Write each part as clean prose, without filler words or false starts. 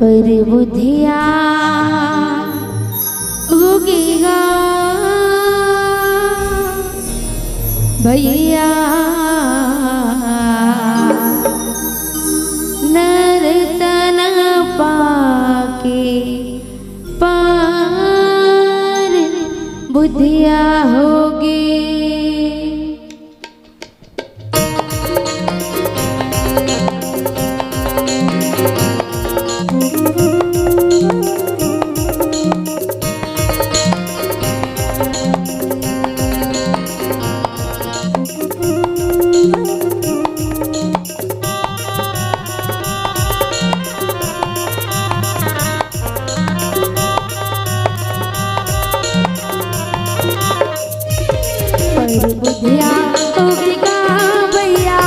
पर बुधिया उगेगा भैया नर्तन पाके पार बुधिया होगी। बुधिया होगा भैया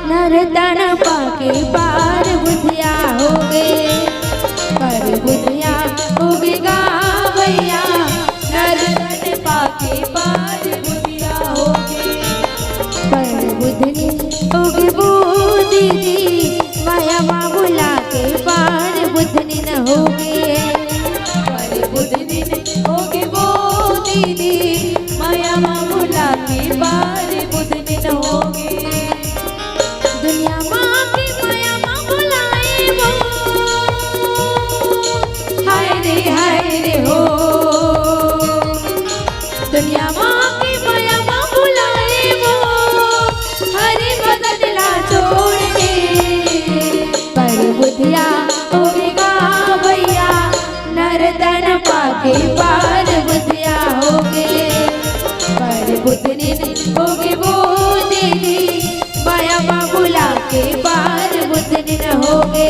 नर्तन पाके पार बुधिया होगे। पर बुधिया होगा भैया नर्तन पाके पार बुधिया होगे। पर बुधनी होगी वो दीदी माया माँ बुला के पार बुधनी न होगे। पर बुधनी होगी वो दीदी माया माँ बुला के पार बुधनी न होगे। दुनिया माँ की माया माँ बुलाए वो हाय रे हो। दुनिया माँ की माया माँ बुलाए वो हरे बदन ला छोड़ के। पर बुधिया होगा भैया नर्तन पाके पार बुधिया होगे। पर बुधनी होगी वो दीदी माया माँ बुला के पार बुधनी न होगे।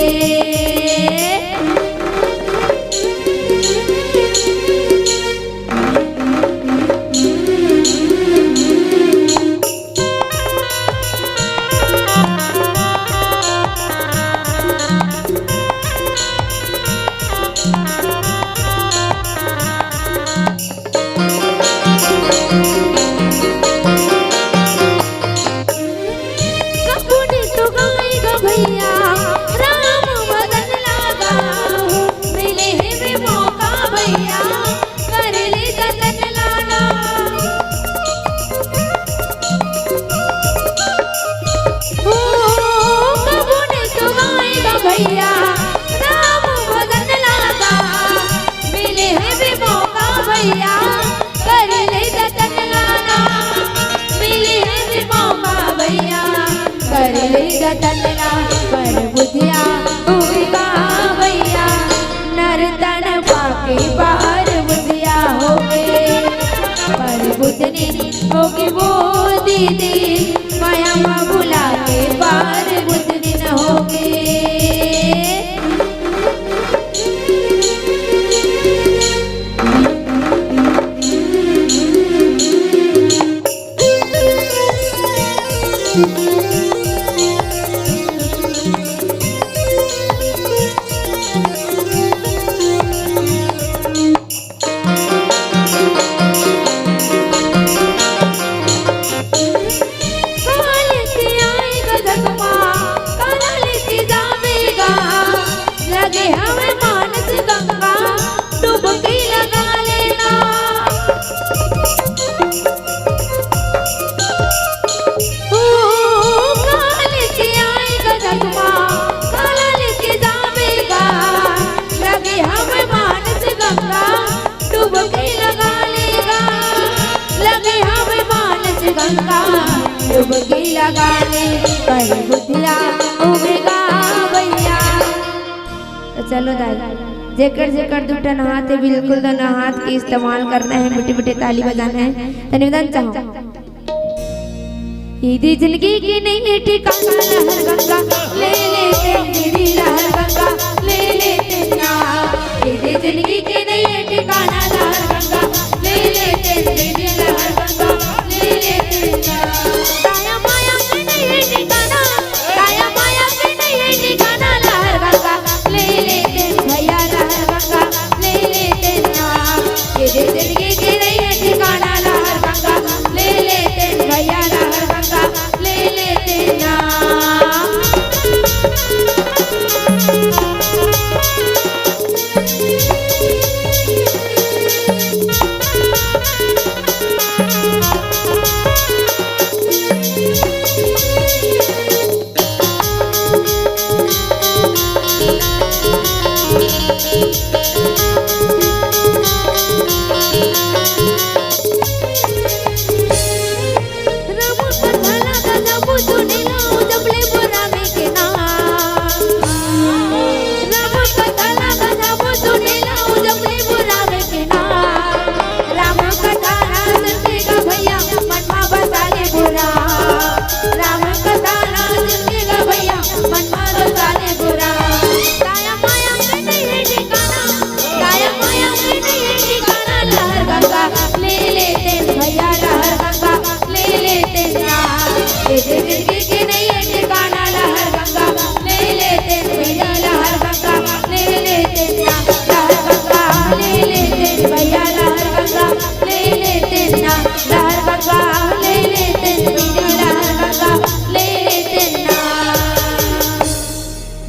भैया राम बदन लगा मिले भी मौका भैया कर ले जतन लाना। ओ कबू ने तो गाएगा भैया राम बदन लगा मिले भी मौका भैया कर ले जतन लाना। मिले भी मौका भैया कर ले जतन ला। पर बुधिया होगा भैया नर्तन पाके पार बुधिया होगे। पर बुधनी होगी वो दीदी माया माँ बुला के पार बुधनी न होगे। डुबकी लगा ले पर बुधिया होगा भैया। तो चलो दादा जेकर जेकर दूटा हाथ है बिल्कुल दोनों हाथ के इस्तेमाल करना है। मिट्टी मिट्टी ताली बजाना है। तो निवेदन चाहो यदि जिंदगी की नहीं ठिकाना लहर गंगा ले लेते मेरी लहर गंगा ले लेते ना। यदि जिंदगी की नहीं ठिकाना लहर गंगा ले लेते मेरी लहर गंगा ले लेते ना। काया माया के नहीं ठिकाना काया माया के नहीं ठिकाना लहर गंगा ले लेते भैया लहर गंगा ले लेते ना। यदि जिंदगी की नहीं ठिकाना लहर गंगा ले लेते भैया लहर गंगा ले लेते ना।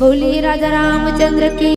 बोले राजा रामचंद्र की।